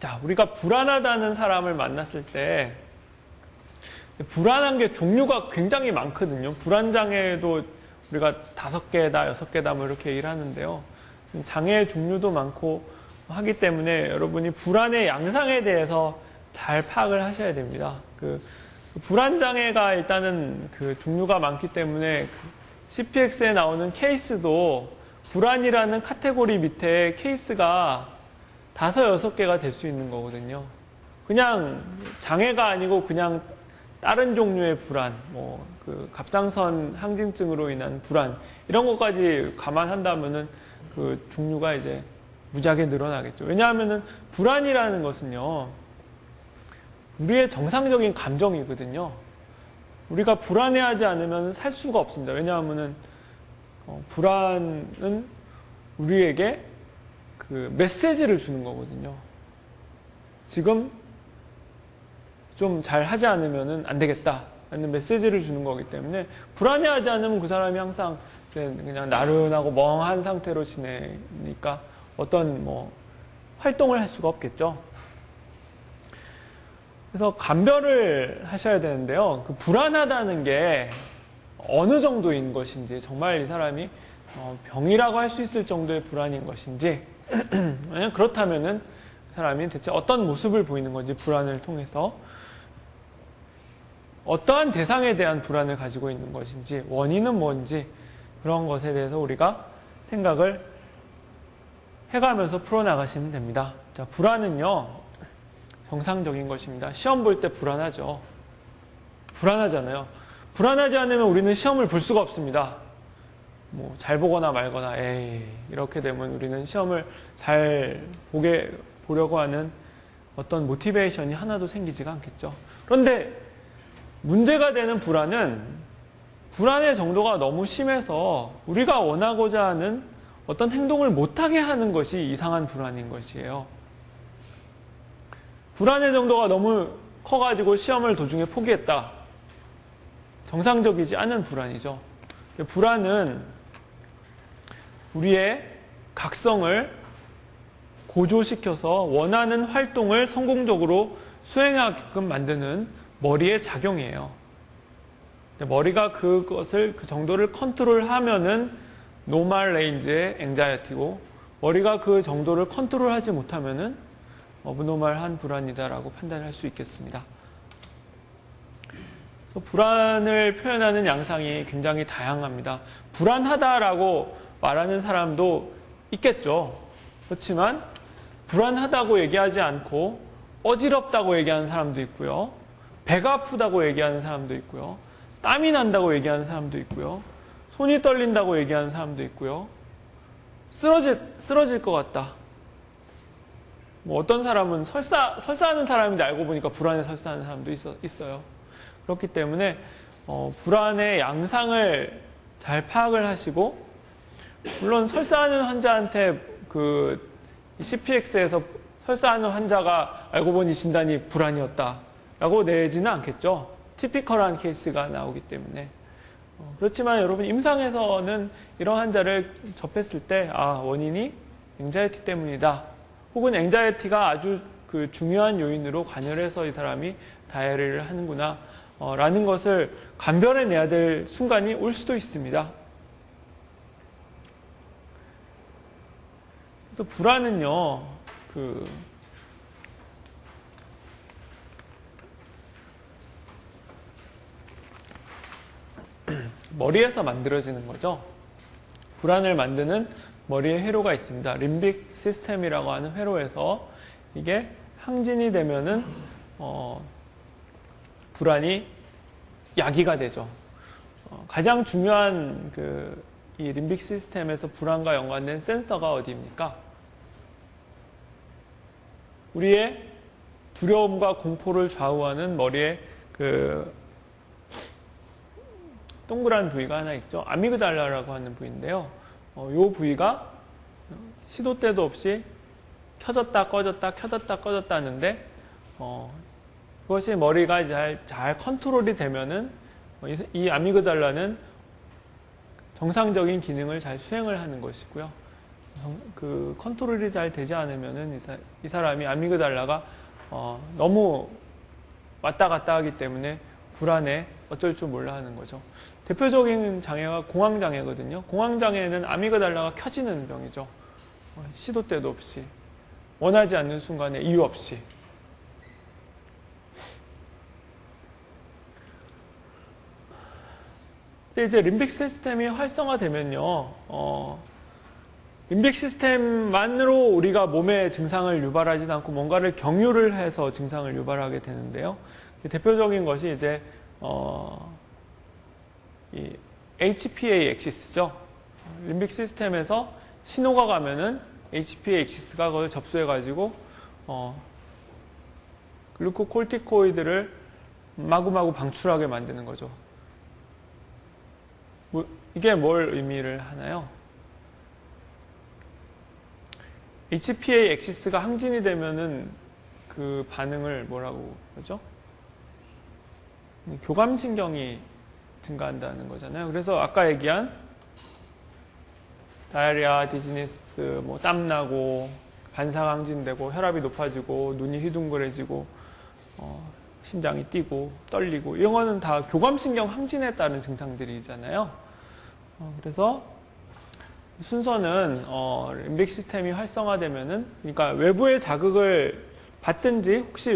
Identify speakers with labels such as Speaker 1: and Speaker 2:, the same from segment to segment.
Speaker 1: 자, 우리가 불안하다는 사람을 만났을 때 불안한 게 종류가 굉장히 많거든요. 불안장애도 우리가 5개다, 6개다 뭐 이렇게 얘기를 하는데요. 장애의 종류도 많고 하기 때문에 여러분이 불안의 양상에 대해서 잘 파악을 하셔야 됩니다. 불안장애가 일단은 종류가 많기 때문에 CPX에 나오는 케이스도 불안이라는 카테고리 밑에 케이스가 5, 6개가 될 수 있는 거거든요. 그냥 장애가 아니고 그냥 다른 종류의 불안, 갑상선 항진증으로 인한 불안, 이런 것까지 감안한다면은 종류가 이제 무지하게 늘어나겠죠. 왜냐하면은 불안이라는 것은요, 우리의 정상적인 감정이거든요. 우리가 불안해하지 않으면 살 수가 없습니다. 왜냐하면은 불안은 우리에게 메시지를 주는 거거든요. 지금 좀 잘 하지 않으면 안 되겠다 라는 메시지를 주는 거기 때문에 불안해하지 않으면 그 사람이 항상 그냥 나른하고 멍한 상태로 지내니까 어떤 활동을 할 수가 없겠죠. 그래서 감별을 하셔야 되는데요. 불안하다는 게 어느 정도인 것인지, 정말 이 사람이 병이라고 할 수 있을 정도의 불안인 것인지, 만약 그렇다면은 사람이 대체 어떤 모습을 보이는 건지, 불안을 통해서 어떠한 대상에 대한 불안을 가지고 있는 것인지, 원인은 뭔지, 그런 것에 대해서 우리가 생각을 해가면서 풀어나가시면 됩니다. 자, 불안은요, 정상적인 것입니다. 시험 볼 때 불안하죠. 불안하잖아요. 불안하지 않으면 우리는 시험을 볼 수가 없습니다. 잘 보거나 말거나, 이렇게 되면 우리는 시험을 잘 보려고 하는 어떤 모티베이션이 하나도 생기지가 않겠죠. 그런데 문제가 되는 불안은 불안의 정도가 너무 심해서 우리가 원하고자 하는 어떤 행동을 못하게 하는 것이 이상한 불안인 것이에요. 불안의 정도가 너무 커가지고 시험을 도중에 포기했다. 정상적이지 않은 불안이죠. 불안은 우리의 각성을 고조시켜서 원하는 활동을 성공적으로 수행하게끔 만드는 머리의 작용이에요. 머리가 그 정도를 컨트롤하면은 노멀 레인지의 앵자이어티고, 머리가 그 정도를 컨트롤하지 못하면은 어브노멀한 불안이다라고 판단할 수 있겠습니다. 그래서 불안을 표현하는 양상이 굉장히 다양합니다. 불안하다라고 말하는 사람도 있겠죠. 그렇지만 불안하다고 얘기하지 않고 어지럽다고 얘기하는 사람도 있고요. 배가 아프다고 얘기하는 사람도 있고요. 땀이 난다고 얘기하는 사람도 있고요. 손이 떨린다고 얘기하는 사람도 있고요. 쓰러질 것 같다. 어떤 사람은 설사하는 사람인데 알고 보니까 불안에 설사하는 사람도 있어요. 그렇기 때문에 불안의 양상을 잘 파악을 하시고, 물론 설사하는 환자한테 CPX에서 설사하는 환자가 알고 보니 진단이 불안이었다라고 내지는 않겠죠. 티피컬한 케이스가 나오기 때문에. 그렇지만 여러분, 임상에서는 이런 환자를 접했을 때 원인이 앵자이티 때문이다, 혹은 앵자이티가 아주 중요한 요인으로 관여를 해서 이 사람이 다이어리를 하는구나 라는 것을 감별해내야 될 순간이 올 수도 있습니다. 그래서 불안은요, 머리에서 만들어지는 거죠. 불안을 만드는 머리에 회로가 있습니다. 림빅 시스템이라고 하는 회로에서 이게 항진이 되면은 불안이 야기가 되죠. 가장 중요한 이 림빅 시스템에서 불안과 연관된 센서가 어디입니까? 우리의 두려움과 공포를 좌우하는 머리에 동그란 부위가 하나 있죠. 아미그달라라고 하는 부위인데요. 이 부위가 시도 때도 없이 켜졌다 꺼졌다 켜졌다 꺼졌다 하는데, 그것이 머리가 잘 컨트롤이 되면은 이 아미그달라는 정상적인 기능을 잘 수행을 하는 것이고요. 그 컨트롤이 잘 되지 않으면은 이 사람이 아미그달라가 너무 왔다 갔다 하기 때문에 불안해 어쩔 줄 몰라 하는 거죠. 대표적인 장애가 공황장애거든요. 공황장애는 아미그달라가 켜지는 병이죠. 시도 때도 없이 원하지 않는 순간에 이유 없이. 근데 이제 림빅 시스템이 활성화되면요, 림빅 시스템만으로 우리가 몸의 증상을 유발하지 않고 뭔가를 경유를 해서 증상을 유발하게 되는데요. 대표적인 것이 이제 이 HPA 엑시스죠. 림빅 시스템에서 신호가 가면은 HPA 엑시스가 그걸 접수해가지고 글루코콜티코이드를 마구마구 방출하게 만드는 거죠. 이게 뭘 의미를 하나요? HPA 엑시스가 항진이 되면은 그 반응을 뭐라고 그러죠? 교감신경이 증가한다는 거잖아요. 그래서 아까 얘기한 다이아리아, 디지니스, 뭐 땀나고 반상 항진되고 혈압이 높아지고 눈이 휘둥그레지고 심장이 뛰고 떨리고 이런 거는 다 교감신경 항진에 따른 증상들이잖아요. 그래서 순서는 림빅 시스템이 활성화되면은 그러니까 외부의 자극을 받든지 혹시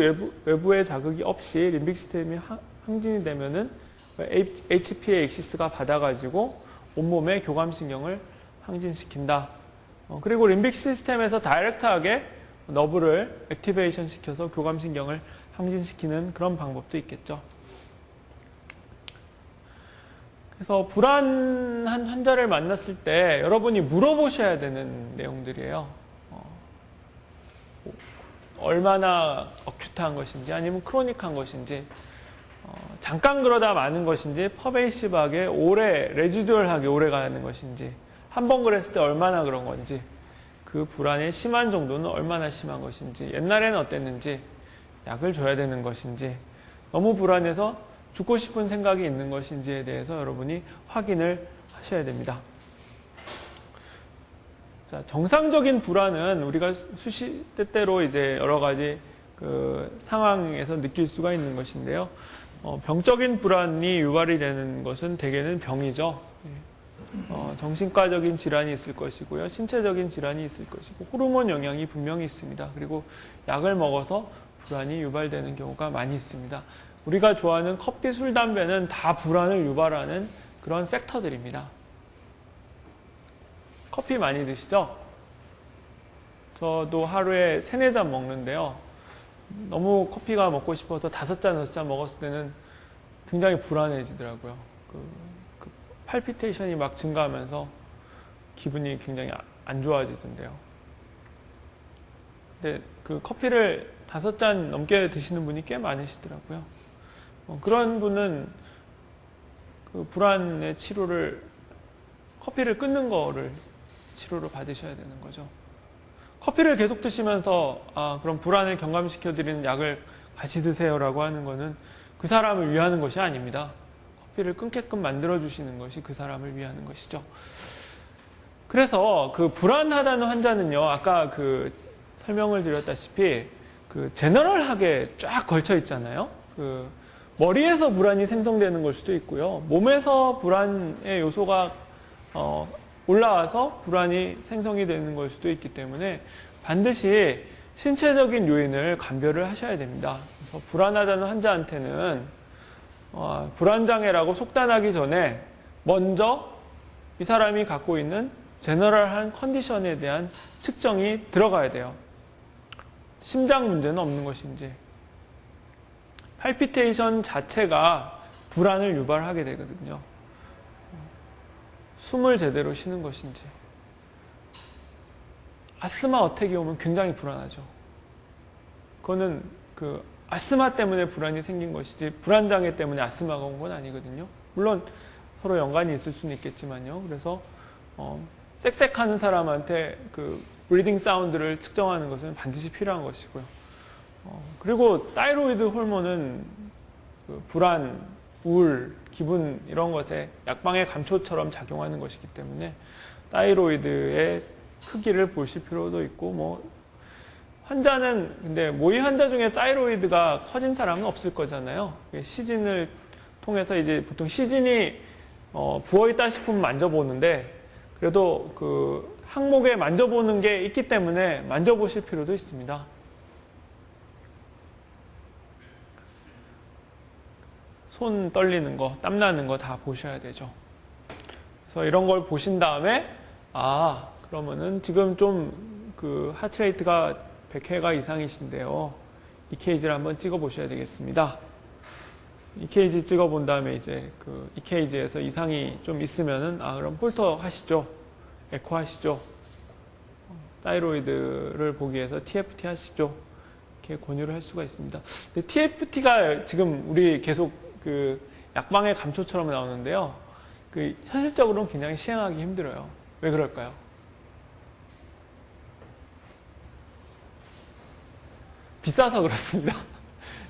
Speaker 1: 외부의 자극이 없이 림빅 시스템이 항진이 되면은 HPA 엑시스가 받아가지고 온몸의 교감신경을 항진시킨다. 그리고 림빅 시스템에서 다이렉트하게 너브를 액티베이션 시켜서 교감신경을 항진시키는 그런 방법도 있겠죠. 그래서 불안한 환자를 만났을 때 여러분이 물어보셔야 되는 내용들이에요. 얼마나 어큐트한 것인지 아니면 크로닉한 것인지 잠깐 그러다 마는 것인지 퍼베이시브하게 오래 레지듀얼하게 오래 가는 것인지 한 번 그랬을 때 얼마나 그런 건지 그 불안의 심한 정도는 얼마나 심한 것인지 옛날에는 어땠는지 약을 줘야 되는 것인지 너무 불안해서 죽고 싶은 생각이 있는 것인지에 대해서 여러분이 확인을 하셔야 됩니다. 자, 정상적인 불안은 우리가 때때로 이제 여러 가지 그 상황에서 느낄 수가 있는 것인데요. 병적인 불안이 유발이 되는 것은 대개는 병이죠. 정신과적인 질환이 있을 것이고요. 신체적인 질환이 있을 것이고 호르몬 영향이 분명히 있습니다. 그리고 약을 먹어서 불안이 유발되는 경우가 많이 있습니다. 우리가 좋아하는 커피, 술, 담배는 다 불안을 유발하는 그런 팩터들입니다. 커피 많이 드시죠? 저도 하루에 3-4잔 먹는데요. 너무 커피가 먹고 싶어서 5잔, 6잔 먹었을 때는 굉장히 불안해지더라고요. 그 팔피테이션이 막 증가하면서 기분이 굉장히 안 좋아지던데요. 근데 그 커피를 5잔 넘게 드시는 분이 꽤 많으시더라고요. 그런 분은 그 불안의 치료를 커피를 끊는 거를 치료로 받으셔야 되는 거죠. 커피를 계속 드시면서 그럼 불안을 경감시켜드리는 약을 같이 드세요라고 하는 거는 그 사람을 위하는 것이 아닙니다. 커피를 끊게끔 만들어주시는 것이 그 사람을 위하는 것이죠. 그래서 그 불안하다는 환자는요, 아까 그 설명을 드렸다시피 그 제너럴하게 쫙 걸쳐 있잖아요. 그 머리에서 불안이 생성되는 걸 수도 있고요. 몸에서 불안의 요소가 올라와서 불안이 생성이 되는 걸 수도 있기 때문에 반드시 신체적인 요인을 감별을 하셔야 됩니다. 그래서 불안하다는 환자한테는 불안장애라고 속단하기 전에 먼저 이 사람이 갖고 있는 제너럴한 컨디션에 대한 측정이 들어가야 돼요. 심장 문제는 없는 것인지, 팔피테이션 자체가 불안을 유발하게 되거든요. 숨을 제대로 쉬는 것인지. 아스마 어택이 오면 굉장히 불안하죠. 그거는 그 아스마 때문에 불안이 생긴 것이지 불안장애 때문에 아스마가 온 건 아니거든요. 물론 서로 연관이 있을 수는 있겠지만요. 그래서 쌕쌕하는 사람한테 그 브리딩 사운드를 측정하는 것은 반드시 필요한 것이고요. 그리고 타이로이드 호르몬은 그 불안, 우울, 기분 이런 것에 약방의 감초처럼 작용하는 것이기 때문에 타이로이드의 크기를 보실 필요도 있고, 뭐, 환자는, 근데 모의 환자 중에 타이로이드가 커진 사람은 없을 거잖아요. 시진을 통해서 이제 보통 시진이 부어있다 싶으면 만져보는데, 그래도 그 항목에 만져보는 게 있기 때문에 만져보실 필요도 있습니다. 손 떨리는 거, 땀 나는 거 다 보셔야 되죠. 그래서 이런 걸 보신 다음에, 그러면은 지금 좀 그 하트레이트가 100회가 이상이신데요. EKG를 한번 찍어 보셔야 되겠습니다. EKG 찍어 본 다음에 이제 그 EKG에서 이상이 좀 있으면은, 그럼 폴터 하시죠. 에코 하시죠. 타이로이드를 보기 위해서 TFT 하시죠. 이렇게 권유를 할 수가 있습니다. 근데 TFT가 지금 우리 계속 그 약방의 감초처럼 나오는데요. 그 현실적으로는 굉장히 시행하기 힘들어요. 왜 그럴까요? 비싸서 그렇습니다.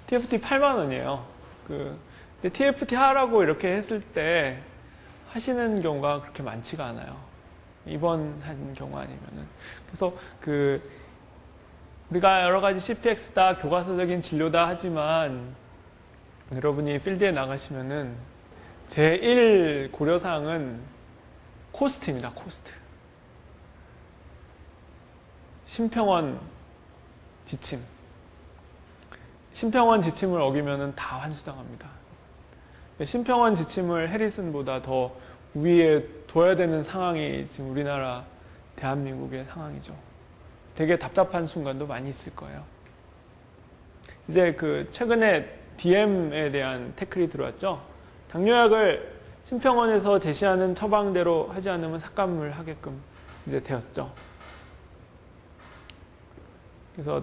Speaker 1: TFT 8만 원이에요. 근데 TFT 하라고 이렇게 했을 때 하시는 경우가 그렇게 많지가 않아요. 입원한 경우 아니면은. 그래서 우리가 여러 가지 CPX다, 교과서적인 진료다 하지만 여러분이 필드에 나가시면은 제1 고려사항은 코스트입니다. 코스트. 심평원 지침. 심평원 지침을 어기면은 다 환수당합니다. 심평원 지침을 해리슨보다 더 위에 둬야 되는 상황이 지금 우리나라 대한민국의 상황이죠. 되게 답답한 순간도 많이 있을 거예요. 이제 최근에 DM에 대한 태클이 들어왔죠. 당뇨약을 심평원에서 제시하는 처방대로 하지 않으면 삭감을 하게끔 이제 되었죠. 그래서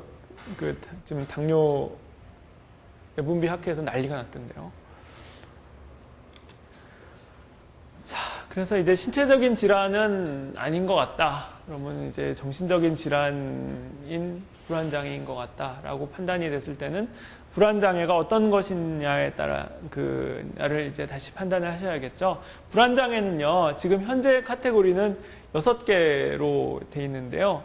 Speaker 1: 지금 당뇨 내분비 학회에서 난리가 났던데요. 자, 그래서 이제 신체적인 질환은 아닌 것 같다. 그러면 이제 정신적인 질환인 불안장애인 것 같다라고 판단이 됐을 때는 불안장애가 어떤 것이냐에 따라 나를 이제 다시 판단을 하셔야겠죠. 불안장애는요, 지금 현재 카테고리는 6개로 돼 있는데요.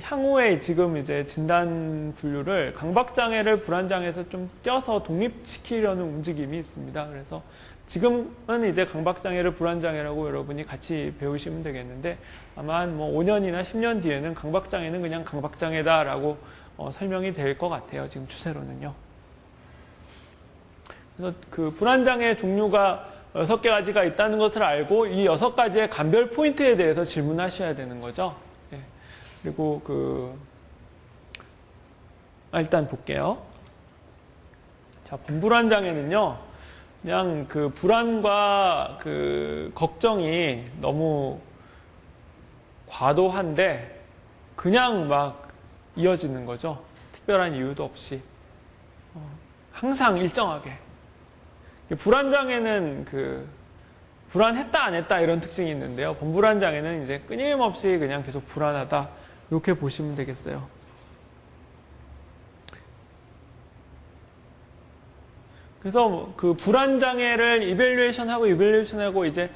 Speaker 1: 향후에 지금 이제 진단 분류를 강박장애를 불안장애에서 좀 떼어서 독립시키려는 움직임이 있습니다. 그래서 지금은 이제 강박장애를 불안장애라고 여러분이 같이 배우시면 되겠는데 아마 한 5년이나 10년 뒤에는 강박장애는 그냥 강박장애다라고 설명이 될 것 같아요. 지금 추세로는요. 그래서 불안장애 종류가 6가지가 있다는 것을 알고 이 6가지의 감별 포인트에 대해서 질문하셔야 되는 거죠. 그리고 일단 볼게요. 자, 범불안장애는요, 그냥 불안과 걱정이 너무 과도한데, 그냥 막 이어지는 거죠. 특별한 이유도 없이. 항상 일정하게. 불안장애는 불안했다, 안 했다, 이런 특징이 있는데요. 범불안장애는 이제 끊임없이 그냥 계속 불안하다. 이렇게 보시면 되겠어요. 그래서 불안장애를 이벨리에이션하고 이제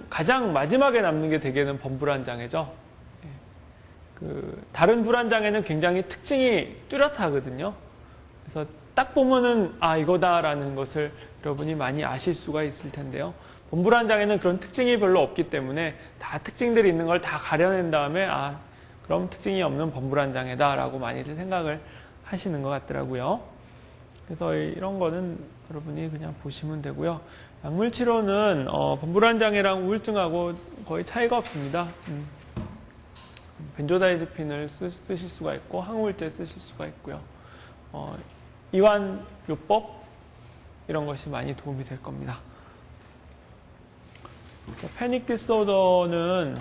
Speaker 1: 가장 마지막에 남는 게 대개는 범불안장애죠. 다른 불안장애는 굉장히 특징이 뚜렷하거든요. 그래서 딱 보면은 이거다라는 것을 여러분이 많이 아실 수가 있을 텐데요. 범불안장애는 그런 특징이 별로 없기 때문에 다 특징들이 있는 걸 다 가려낸 다음에 그럼 특징이 없는 범불안장애다라고 많이들 생각을 하시는 것 같더라고요. 그래서 이런 거는 여러분이 그냥 보시면 되고요. 약물치료는 범불안장애랑 우울증하고 거의 차이가 없습니다. 벤조다이제핀을 쓰실 수가 있고 항우울제 쓰실 수가 있고요. 이완요법 이런 것이 많이 도움이 될 겁니다. 패닉 디스오더는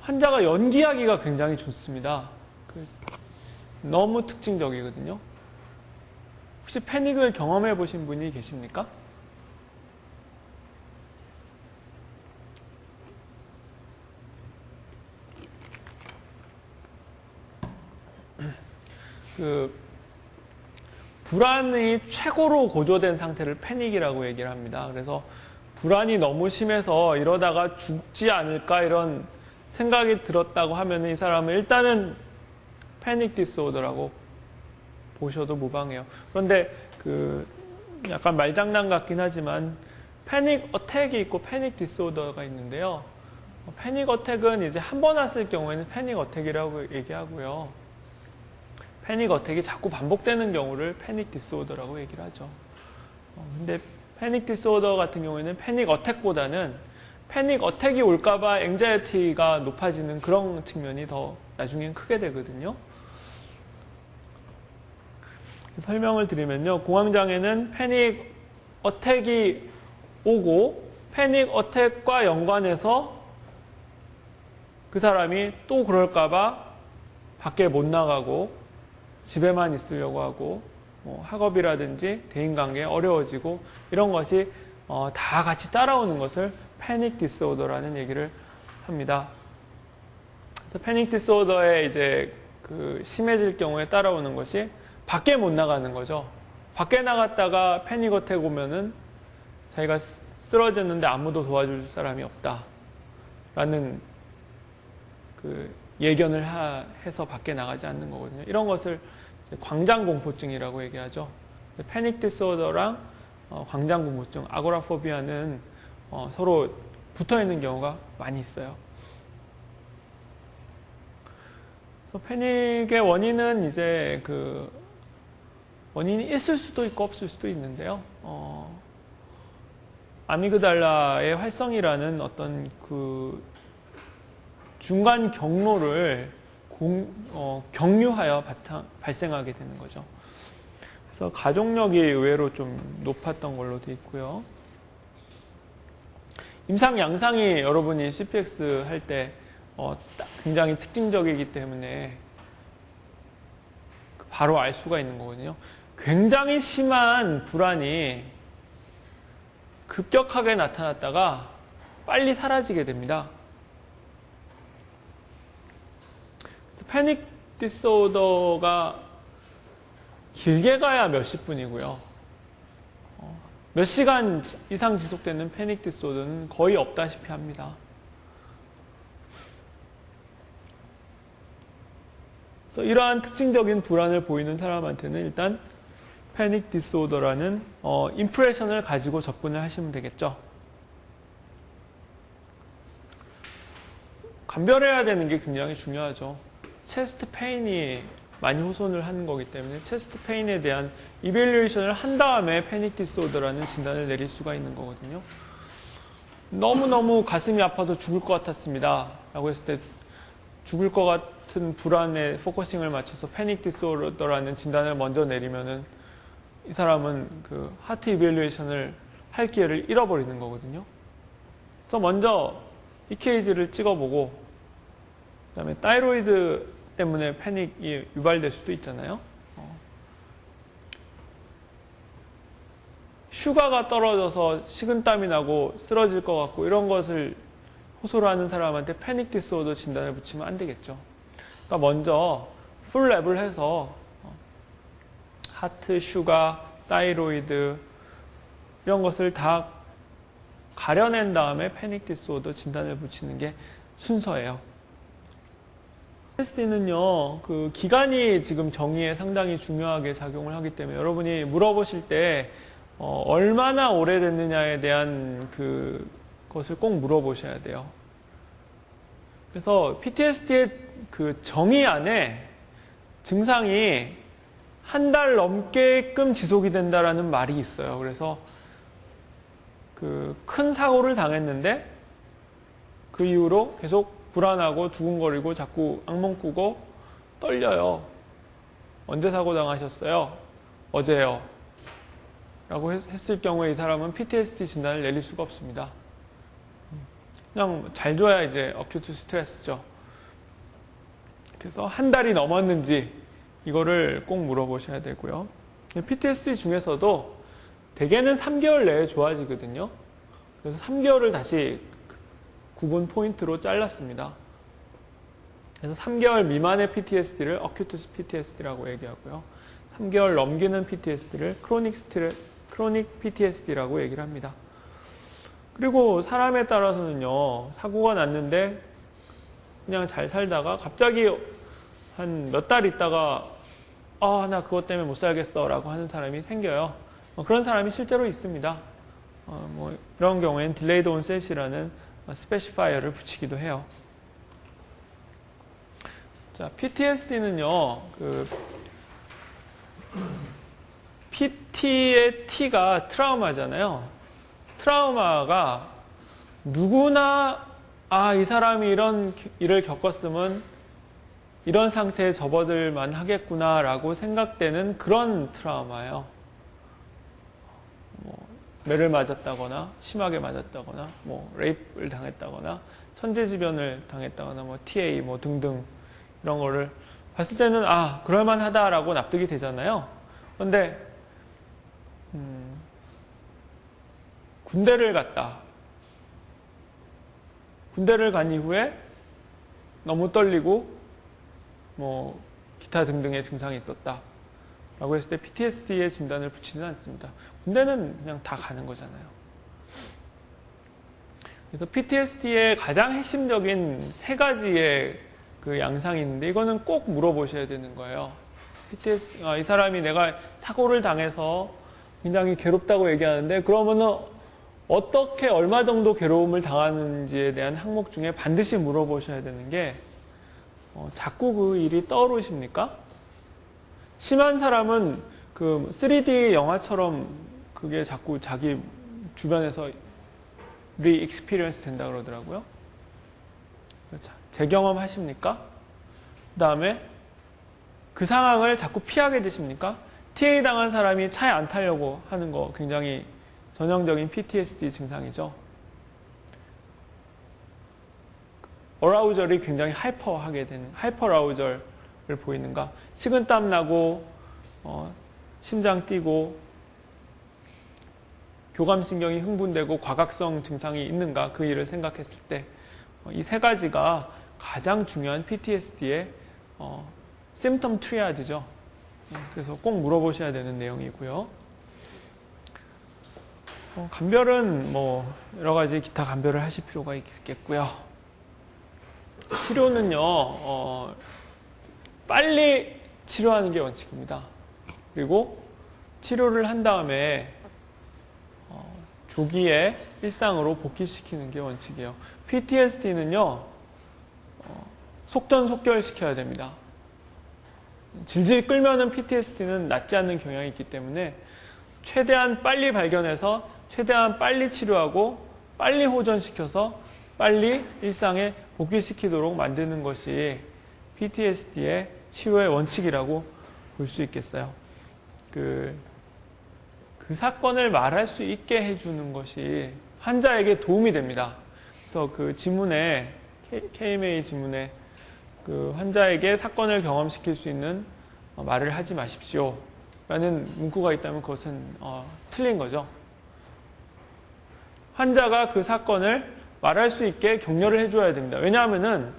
Speaker 1: 환자가 연기하기가 굉장히 좋습니다. 너무 특징적이거든요. 혹시 패닉을 경험해 보신 분이 계십니까? 불안이 최고로 고조된 상태를 패닉이라고 얘기를 합니다. 그래서 불안이 너무 심해서 이러다가 죽지 않을까 이런 생각이 들었다고 하면 이 사람은 일단은 패닉 디스오더라고 보셔도 무방해요. 그런데 그 약간 말장난 같긴 하지만 패닉 어택이 있고 패닉 디스오더가 있는데요. 패닉 어택은 이제 한 번 왔을 경우에는 패닉 어택이라고 얘기하고요. 패닉 어택이 자꾸 반복되는 경우를 패닉 디스오더라고 얘기를 하죠. 근데 패닉 디스오더 같은 경우에는 패닉 어택보다는 패닉 어택이 올까봐 앵자이티가 높아지는 그런 측면이 더 나중엔 크게 되거든요. 설명을 드리면요. 공황장애는 패닉 어택이 오고 패닉 어택과 연관해서 그 사람이 또 그럴까봐 밖에 못 나가고 집에만 있으려고 하고 학업이라든지 대인관계 어려워지고 이런 것이 다 같이 따라오는 것을 패닉 디스오더라는 얘기를 합니다. 그래서 패닉 디스오더에 이제 그 심해질 경우에 따라오는 것이 밖에 못 나가는 거죠. 밖에 나갔다가 패닉 어택 오면은 자기가 쓰러졌는데 아무도 도와줄 사람이 없다. 라는 그 예견을 해서 밖에 나가지 않는 거거든요. 이런 것을 광장공포증이라고 얘기하죠. 패닉 디스오더랑 광장공포증, 아고라포비아는 서로 붙어 있는 경우가 많이 있어요. 그래서 패닉의 원인은 이제 그 원인이 있을 수도 있고 없을 수도 있는데요. 아미그달라의 활성이라는 어떤 그 중간 경로를 경유하여 발생하게 되는 거죠. 그래서 가족력이 의외로 좀 높았던 걸로 되어 있고요. 임상 양상이 여러분이 CPX 할 때 굉장히 특징적이기 때문에 바로 알 수가 있는 거거든요. 굉장히 심한 불안이 급격하게 나타났다가 빨리 사라지게 됩니다. 패닉 디스오더가 길게 가야 몇십 분이고요. 몇 시간 이상 지속되는 패닉 디스오더는 거의 없다시피 합니다. 그래서 이러한 특징적인 불안을 보이는 사람한테는 일단 패닉 디스오더라는 임프레션을 가지고 접근을 하시면 되겠죠. 감별해야 되는 게 굉장히 중요하죠. 체스트 페인이 많이 호손을 하는 거기 때문에 체스트 페인에 대한 이밸류에이션을 한 다음에 패닉 디스오더라는 진단을 내릴 수가 있는 거거든요. 너무너무 가슴이 아파서 죽을 것 같았습니다. 라고 했을 때 죽을 것 같은 불안에 포커싱을 맞춰서 패닉 디스오더라는 진단을 먼저 내리면은 이 사람은 그 하트 이밸류에이션을 할 기회를 잃어버리는 거거든요. 그래서 먼저 EKG를 찍어보고 그다음에 타이로이드 때문에 패닉이 유발될 수도 있잖아요. 슈가가 떨어져서 식은땀이 나고 쓰러질 것 같고 이런 것을 호소를 하는 사람한테 패닉 디스오더 진단을 붙이면 안 되겠죠. 그러니까 먼저 풀랩을 해서 하트, 슈가, 타이로이드 이런 것을 다 가려낸 다음에 패닉 디스오더 진단을 붙이는 게 순서예요. PTSD는요, 그 기간이 지금 정의에 상당히 중요하게 작용을 하기 때문에 여러분이 물어보실 때 얼마나 오래됐느냐에 대한 그것을 꼭 물어보셔야 돼요. 그래서 PTSD의 그 정의 안에 증상이 한 달 넘게끔 지속이 된다라는 말이 있어요. 그래서 그 큰 사고를 당했는데 그 이후로 계속 불안하고 두근거리고 자꾸 악몽 꾸고 떨려요. 언제 사고 당하셨어요? 어제요. 라고 했을 경우에 이 사람은 PTSD 진단을 내릴 수가 없습니다. 그냥 잘 줘야 이제 어큐트 스트레스죠. 그래서 한 달이 넘었는지 이거를 꼭 물어보셔야 되고요. PTSD 중에서도 대개는 3개월 내에 좋아지거든요. 그래서 3개월을 다시 구분 포인트로 잘랐습니다. 그래서 3개월 미만의 PTSD를 어큐트 PTSD라고 얘기하고요. 3개월 넘기는 PTSD를 크로닉 PTSD라고 얘기를 합니다. 그리고 사람에 따라서는요, 사고가 났는데 그냥 잘 살다가 갑자기 한 몇 달 있다가 나 그것 때문에 못 살겠어 라고 하는 사람이 생겨요. 그런 사람이 실제로 있습니다. 이런 경우엔 delayed onset이라는 스페시파이어를 붙이기도 해요. 자, PTSD는요, PT의 T가 트라우마잖아요. 트라우마가 누구나 이 사람이 이런 일을 겪었으면 이런 상태에 접어들만 하겠구나 라고 생각되는 그런 트라우마예요. 매를 맞았다거나 심하게 맞았다거나 레이프를 당했다거나 천재지변을 당했다거나 TA 등등 이런 거를 봤을 때는 그럴만하다라고 납득이 되잖아요. 그런데 군대를 갔다. 군대를 간 이후에 너무 떨리고 기타 등등의 증상이 있었다 라고 했을 때 PTSD의 진단을 붙이지는 않습니다. 군대는 그냥 다 가는 거잖아요. 그래서 PTSD의 가장 핵심적인 세 가지의 그 양상이 있는데 이거는 꼭 물어보셔야 되는 거예요. PTSD, 이 사람이 내가 사고를 당해서 굉장히 괴롭다고 얘기하는데 그러면은 어떻게 얼마 정도 괴로움을 당하는지에 대한 항목 중에 반드시 물어보셔야 되는 게 자꾸 그 일이 떠오르십니까? 심한 사람은 그 3D 영화처럼 그게 자꾸 자기 주변에서 리익스피리언스 된다 그러더라고요. 재경험 하십니까? 그 다음에 그 상황을 자꾸 피하게 되십니까? TA 당한 사람이 차에 안 타려고 하는 거 굉장히 전형적인 PTSD 증상이죠. 어라우절이 굉장히 하이퍼하게 되는, 하이퍼라우절을 보이는가? 식은땀 나고, 심장 뛰고, 교감신경이 흥분되고, 과각성 증상이 있는가? 그 일을 생각했을 때, 이 세 가지가 가장 중요한 PTSD의, 심텀 트리아드죠. 그래서 꼭 물어보셔야 되는 내용이고요. 감별은 여러 가지 기타 감별을 하실 필요가 있겠고요. 치료는요, 빨리 치료하는 게 원칙입니다. 그리고 치료를 한 다음에 조기에 일상으로 복귀시키는 게 원칙이에요. PTSD는요, 속전속결 시켜야 됩니다. 질질 끌면은 PTSD는 낫지 않는 경향이 있기 때문에 최대한 빨리 발견해서 최대한 빨리 치료하고 빨리 호전시켜서 빨리 일상에 복귀시키도록 만드는 것이 PTSD의 치료의 원칙이라고 볼 수 있겠어요. 그 사건을 말할 수 있게 해주는 것이 환자에게 도움이 됩니다. 그래서 그 지문에, KMA 지문에 그 환자에게 사건을 경험시킬 수 있는 말을 하지 마십시오 라는 문구가 있다면 그것은 틀린 거죠. 환자가 그 사건을 말할 수 있게 격려를 해줘야 됩니다. 왜냐하면은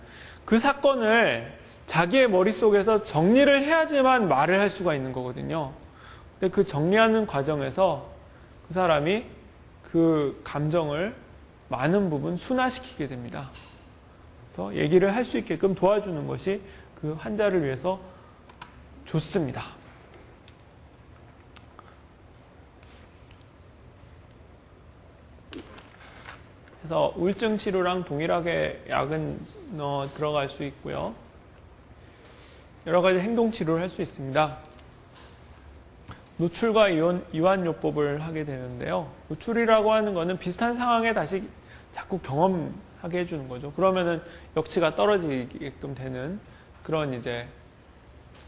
Speaker 1: 그 사건을 자기의 머릿속에서 정리를 해야지만 말을 할 수가 있는 거거든요. 근데 그 정리하는 과정에서 그 사람이 그 감정을 많은 부분 순화시키게 됩니다. 그래서 얘기를 할 수 있게끔 도와주는 것이 그 환자를 위해서 좋습니다. 그래서 우울증 치료랑 동일하게 약은 들어갈 수 있고요. 여러 가지 행동 치료를 할 수 있습니다. 노출과 이완요법을 하게 되는데요. 노출이라고 하는 거는 비슷한 상황에 다시 자꾸 경험하게 해주는 거죠. 그러면은 역치가 떨어지게끔 되는 그런 이제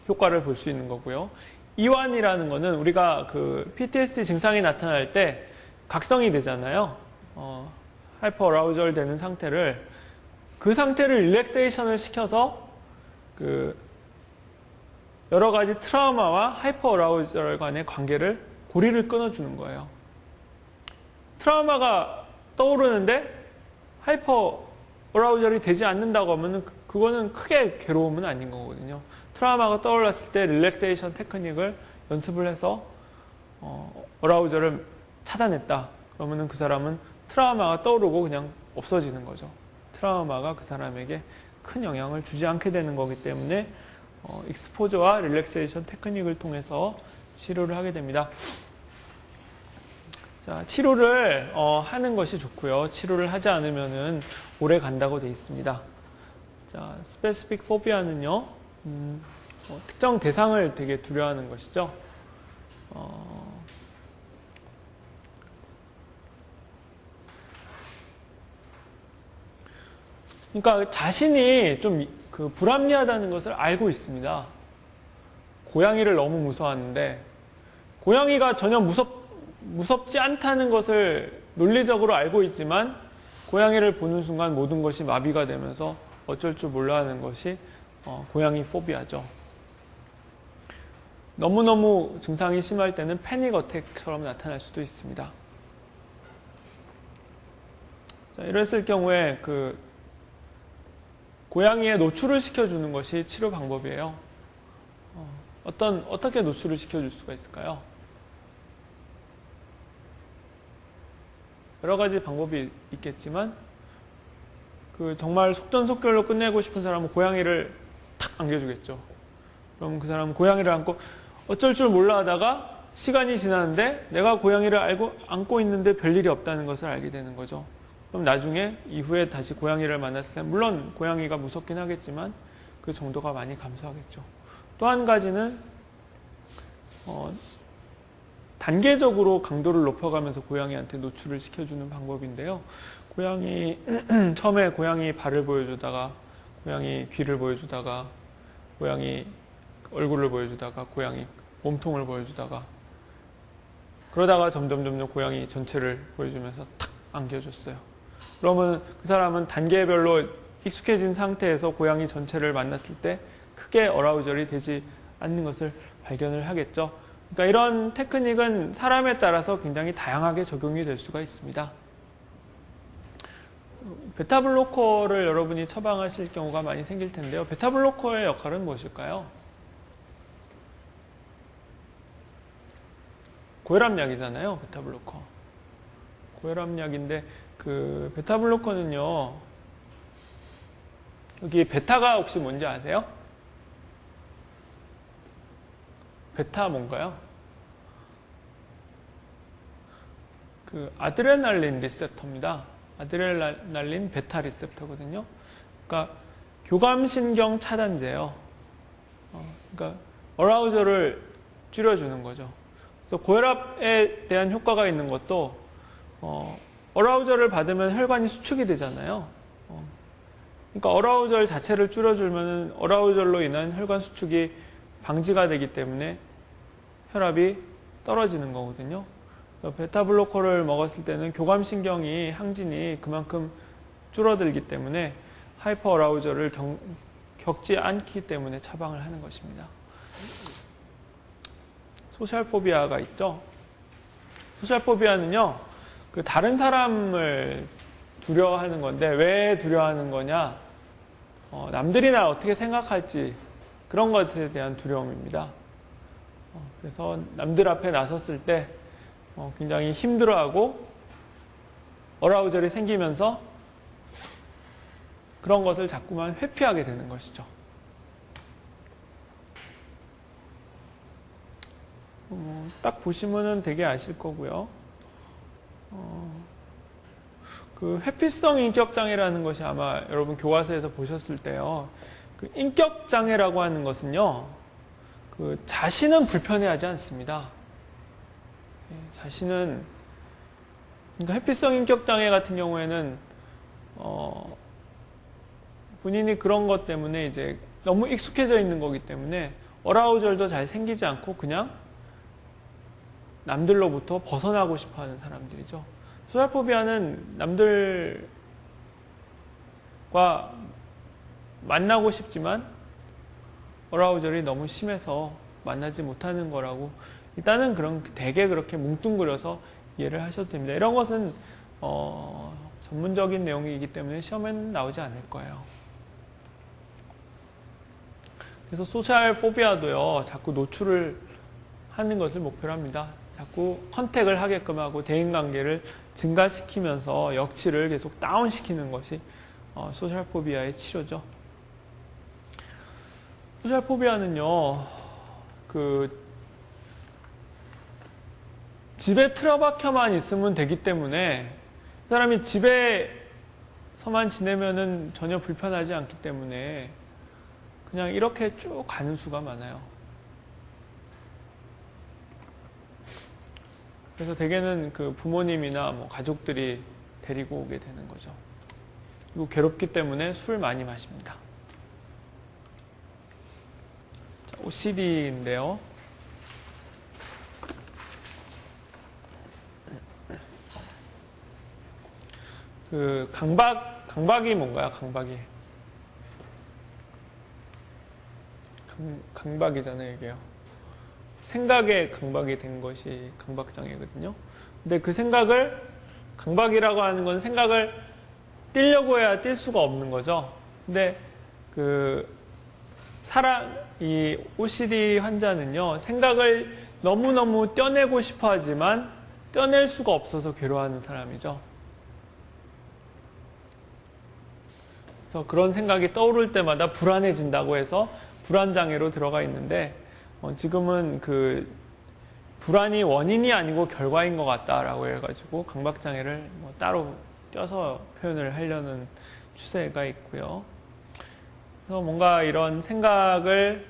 Speaker 1: 효과를 볼 수 있는 거고요. 이완이라는 거는 우리가 그 PTSD 증상이 나타날 때 각성이 되잖아요. 하이퍼 어라우절 되는 상태를, 그 상태를 릴렉세이션을 시켜서 그 여러 가지 트라우마와 하이퍼 어라우절 간의 관계를, 고리를 끊어주는 거예요. 트라우마가 떠오르는데 하이퍼 어라우절이 되지 않는다고 하면은 그거는 크게 괴로움은 아닌 거거든요. 트라우마가 떠올랐을 때 릴렉세이션 테크닉을 연습을 해서 어라우절을 차단했다. 그러면은 그 사람은 트라우마가 떠오르고 그냥 없어지는 거죠. 트라우마가 그 사람에게 큰 영향을 주지 않게 되는 거기 때문에 익스포저와 릴렉세이션 테크닉을 통해서 치료를 하게 됩니다. 자, 치료를 하는 것이 좋고요. 치료를 하지 않으면은 오래 간다고 되어 있습니다. 자, 스페시픽 포비아는요, 특정 대상을 되게 두려워하는 것이죠. 그러니까 자신이 좀 그 불합리하다는 것을 알고 있습니다. 고양이를 너무 무서워하는데 고양이가 전혀 무섭지 않다는 것을 논리적으로 알고 있지만 고양이를 보는 순간 모든 것이 마비가 되면서 어쩔 줄 몰라 하는 것이 고양이 포비아죠. 너무너무 증상이 심할 때는 패닉 어택처럼 나타날 수도 있습니다. 자, 이랬을 경우에 고양이에 노출을 시켜주는 것이 치료 방법이에요. 어떻게 노출을 시켜줄 수가 있을까요? 여러 가지 방법이 있겠지만, 정말 속전속결로 끝내고 싶은 사람은 고양이를 탁 안겨주겠죠. 그럼 그 사람은 고양이를 안고 어쩔 줄 몰라 하다가 시간이 지나는데 내가 고양이를 안고 있는데 별일이 없다는 것을 알게 되는 거죠. 그럼 나중에 이후에 다시 고양이를 만났을 때 물론 고양이가 무섭긴 하겠지만 그 정도가 많이 감소하겠죠. 또 한 가지는 단계적으로 강도를 높여가면서 고양이한테 노출을 시켜주는 방법인데요. 처음에 고양이 발을 보여주다가 고양이 귀를 보여주다가 고양이 얼굴을 보여주다가 고양이 몸통을 보여주다가 그러다가 점점 고양이 전체를 보여주면서 탁 안겨줬어요. 그러면 그 사람은 단계별로 익숙해진 상태에서 고양이 전체를 만났을 때 크게 어라우절이 되지 않는 것을 발견을 하겠죠. 그러니까 이런 테크닉은 사람에 따라서 굉장히 다양하게 적용이 될 수가 있습니다. 베타블로커를 여러분이 처방하실 경우가 많이 생길 텐데요. 베타블로커의 역할은 무엇일까요? 고혈압약이잖아요, 베타블로커. 고혈압약인데 베타블로커는요, 여기 베타가 혹시 뭔지 아세요? 베타 뭔가요? 아드레날린 리셉터입니다. 아드레날린 베타 리셉터거든요. 그러니까 교감신경 차단제예요. 그러니까 어라우저를 줄여주는 거죠. 그래서 고혈압에 대한 효과가 있는 것도 어라우저를 받으면 혈관이 수축이 되잖아요. 그러니까 어라우저 자체를 줄여주면 어라우저로 인한 혈관 수축이 방지가 되기 때문에 혈압이 떨어지는 거거든요. 베타블로커를 먹었을 때는 교감신경이 항진이 그만큼 줄어들기 때문에 하이퍼 어라우저를 겪지 않기 때문에 처방을 하는 것입니다. 소셜 포비아가 있죠. 소셜 포비아는요, 다른 사람을 두려워하는 건데 왜 두려워하는 거냐? 남들이 나 어떻게 생각할지 그런 것에 대한 두려움입니다. 그래서 남들 앞에 나섰을 때 굉장히 힘들어하고 어라우절이 생기면서 그런 것을 자꾸만 회피하게 되는 것이죠. 딱 보시면은 되게 아실 거고요. 회피성 인격장애라는 것이 아마 여러분 교과서에서 보셨을 때요. 인격장애라고 하는 것은요, 자신은 불편해하지 않습니다. 자신은, 그러니까 회피성 인격장애 같은 경우에는, 본인이 그런 것 때문에 이제 너무 익숙해져 있는 거기 때문에 어라우절도 잘 생기지 않고 그냥 남들로부터 벗어나고 싶어 하는 사람들이죠. 소셜포비아는 남들과 만나고 싶지만 어라우절이 너무 심해서 만나지 못하는 거라고 일단은 되게 그렇게 뭉뚱그려서 이해를 하셔도 됩니다. 이런 것은 전문적인 내용이기 때문에 시험에는 나오지 않을 거예요. 그래서 소셜 포비아도요, 자꾸 노출을 하는 것을 목표로 합니다. 자꾸 컨택을 하게끔 하고 대인관계를 증가시키면서 역치를 계속 다운시키는 것이 소셜 포비아의 치료죠. 소셜 포비아는요, 집에 틀어박혀만 있으면 되기 때문에 사람이 집에서만 지내면은 전혀 불편하지 않기 때문에 그냥 이렇게 쭉 가는 수가 많아요. 그래서 대개는 그 부모님이나 뭐 가족들이 데리고 오게 되는 거죠. 그리고 괴롭기 때문에 술 많이 마십니다. OCD인데요. 강박이 뭔가요? 강박이잖아요, 이게요. 생각에 강박이 된 것이 강박장애거든요. 근데 그 강박이라고 하는 건 생각을 띄려고 해야 뛸 수가 없는 거죠. 근데 이 OCD 환자는요, 생각을 너무너무 떼어내고 싶어 하지만 떼어낼 수가 없어서 괴로워하는 사람이죠. 그래서 그런 생각이 떠오를 때마다 불안해진다고 해서 불안장애로 들어가 있는데, 지금은 불안이 원인이 아니고 결과인 것 같다라고 해가지고 강박장애를 따로 떼어서 표현을 하려는 추세가 있고요. 그래서 뭔가 이런 생각이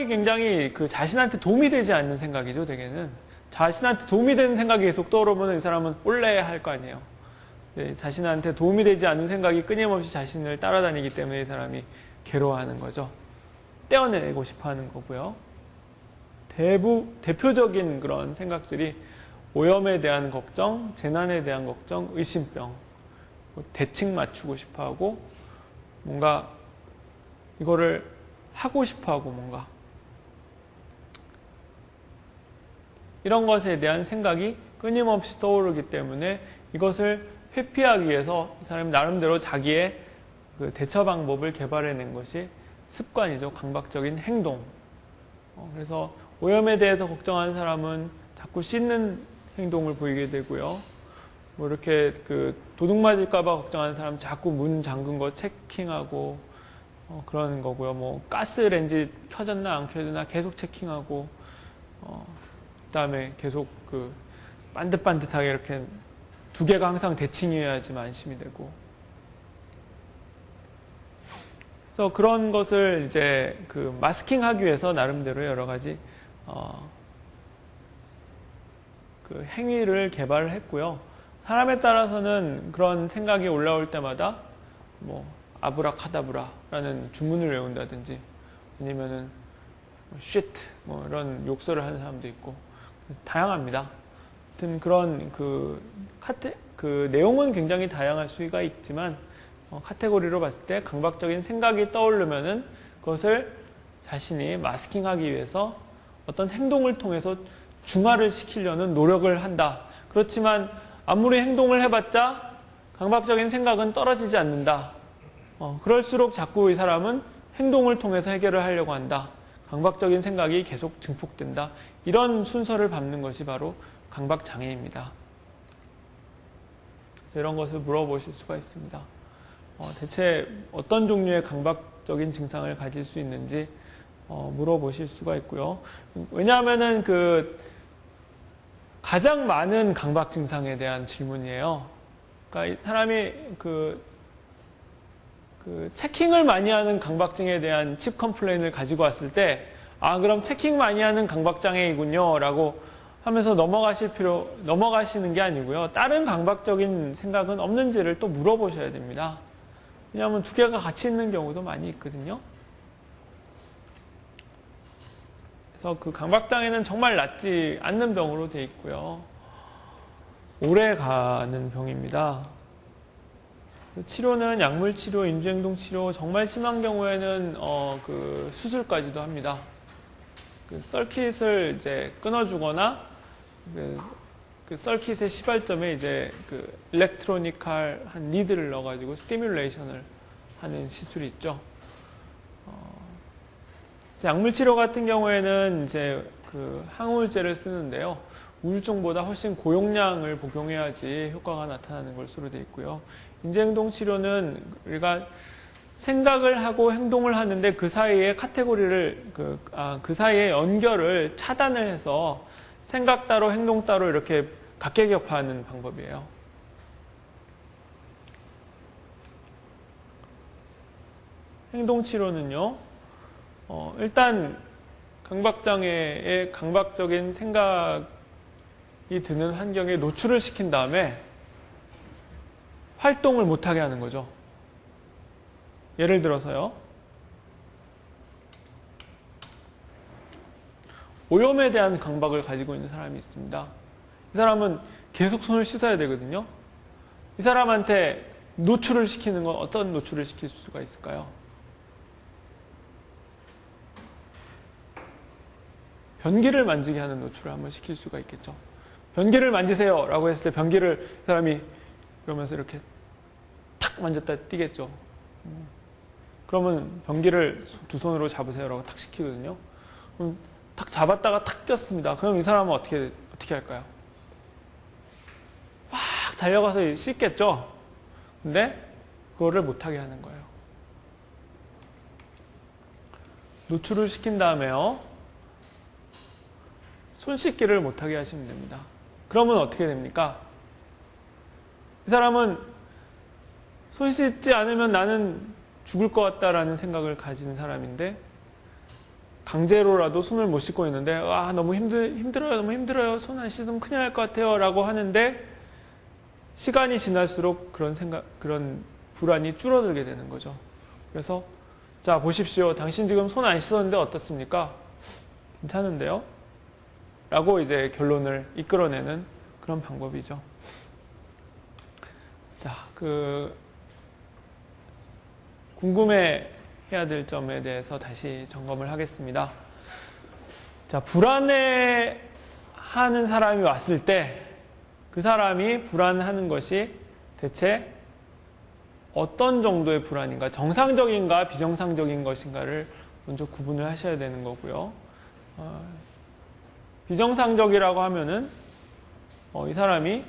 Speaker 1: 굉장히 자신한테 도움이 되지 않는 생각이죠, 대개는. 자신한테 도움이 되는 생각이 계속 떠오르면 이 사람은 올래 할 거 아니에요. 네, 자신한테 도움이 되지 않는 생각이 끊임없이 자신을 따라다니기 때문에 이 사람이 괴로워하는 거죠. 떼어내고 싶어 하는 거고요. 대표적인 그런 생각들이 오염에 대한 걱정, 재난에 대한 걱정, 의심병, 대칭 맞추고 싶어 하고, 뭔가 이거를 하고 싶어 하고 뭔가. 이런 것에 대한 생각이 끊임없이 떠오르기 때문에 이것을 회피하기 위해서 이 사람이 나름대로 자기의 대처 방법을 개발해낸 것이 습관이죠. 강박적인 행동. 그래서 오염에 대해서 걱정하는 사람은 자꾸 씻는 행동을 보이게 되고요. 뭐 이렇게 도둑 맞을까봐 걱정하는 사람은 자꾸 문 잠근 거 체킹하고 그러는 거고요. 뭐 가스레인지 켜졌나 안 켜졌나 계속 체킹하고 그다음에 계속 반듯반듯하게 이렇게 두 개가 항상 대칭이어야지만 안심이 되고. 그래서 그런 것을 이제 마스킹하기 위해서 나름대로 여러 가지 행위를 개발을 했고요. 사람에 따라서는 그런 생각이 올라올 때마다 뭐 아브라카다브라라는 주문을 외운다든지 아니면은 shit 뭐 이런 욕설을 하는 사람도 있고 다양합니다. 하여튼 그런 내용은 굉장히 다양할 수가 있지만 카테고리로 봤을 때 강박적인 생각이 떠오르면은 그것을 자신이 마스킹하기 위해서 어떤 행동을 통해서 중화를 시키려는 노력을 한다. 그렇지만 아무리 행동을 해봤자 강박적인 생각은 떨어지지 않는다. 그럴수록 자꾸 이 사람은 행동을 통해서 해결을 하려고 한다. 강박적인 생각이 계속 증폭된다. 이런 순서를 밟는 것이 바로 강박장애입니다. 이런 것을 물어보실 수가 있습니다. 대체 어떤 종류의 강박적인 증상을 가질 수 있는지 물어보실 수가 있고요. 왜냐하면은 가장 많은 강박 증상에 대한 질문이에요. 그러니까 이 사람이 체킹을 많이 하는 강박증에 대한 칩 컴플레인을 가지고 왔을 때, 그럼 체킹 많이 하는 강박장애이군요. 라고 하면서 넘어가시는 게 아니고요. 다른 강박적인 생각은 없는지를 또 물어보셔야 됩니다. 왜냐하면 두 개가 같이 있는 경우도 많이 있거든요. 그래서 강박장애는 정말 낫지 않는 병으로 되어 있고요. 오래 가는 병입니다. 치료는 약물치료, 인지행동치료, 정말 심한 경우에는 수술까지도 합니다. 서킷을 이제 끊어주거나 서킷의 시발점에 이제 일렉트로니컬 한 리드를 넣어가지고 스티뮬레이션을 하는 시술이 있죠. 약물치료 같은 경우에는 이제 항우울제를 쓰는데요. 우울증보다 훨씬 고용량을 복용해야지 효과가 나타나는 것으로 되어 있고요. 인지행동치료는 우리가 생각을 하고 행동을 하는데 그 사이에 카테고리를 그 사이에 연결을 차단을 해서 생각 따로 행동 따로 이렇게 각계격파하는 방법이에요. 행동치료는요, 일단 강박장애의 강박적인 생각이 드는 환경에 노출을 시킨 다음에 활동을 못하게 하는 거죠. 예를 들어서요, 오염에 대한 강박을 가지고 있는 사람이 있습니다. 이 사람은 계속 손을 씻어야 되거든요. 이 사람한테 노출을 시키는 건 어떤 노출을 시킬 수가 있을까요? 변기를 만지게 하는 노출을 한번 시킬 수가 있겠죠. 변기를 만지세요 라고 했을 때 변기를 이 사람이 그러면서 이렇게 탁 만졌다 뛰겠죠. 그러면 변기를 두 손으로 잡으세요 라고 탁 시키거든요. 그럼 탁 잡았다가 탁 뛰었습니다. 그럼 이 사람은 어떻게 할까요? 막 달려가서 씻겠죠. 근데 그거를 못하게 하는 거예요. 노출을 시킨 다음에요, 손 씻기를 못하게 하시면 됩니다. 그러면 어떻게 됩니까? 이 사람은 손 씻지 않으면 나는 죽을 것 같다라는 생각을 가진 사람인데 강제로라도 손을 못 씻고 있는데 너무 힘들어요. 너무 힘들어요. 손 안 씻으면 큰일 날 것 같아요. 라고 하는데 시간이 지날수록 그런 불안이 줄어들게 되는 거죠. 그래서 자, 보십시오. 당신 지금 손 안 씻었는데 어떻습니까? 괜찮은데요? 라고 이제 결론을 이끌어내는 그런 방법이죠. 자, 궁금해 해야 될 점에 대해서 다시 점검을 하겠습니다. 자, 불안해 하는 사람이 왔을 때 그 사람이 불안하는 것이 대체 어떤 정도의 불안인가, 정상적인가 비정상적인 것인가를 먼저 구분을 하셔야 되는 거고요. 비정상적이라고 하면은 이 사람이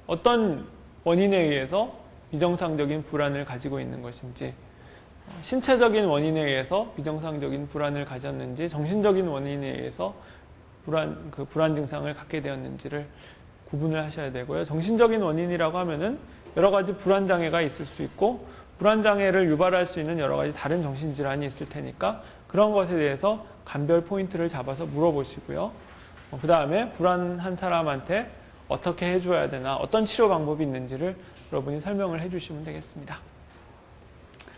Speaker 1: 어떤 원인에 의해서 비정상적인 불안을 가지고 있는 것인지, 신체적인 원인에 의해서 비정상적인 불안을 가졌는지, 정신적인 원인에 의해서 불안 증상을 갖게 되었는지를 구분을 하셔야 되고요. 정신적인 원인이라고 하면은 여러 가지 불안 장애가 있을 수 있고, 불안 장애를 유발할 수 있는 여러 가지 다른 정신질환이 있을 테니까 그런 것에 대해서 감별 포인트를 잡아서 물어보시고요. 그 다음에 불안한 사람한테 어떻게 해줘야 되나, 어떤 치료 방법이 있는지를 여러분이 설명을 해주시면 되겠습니다.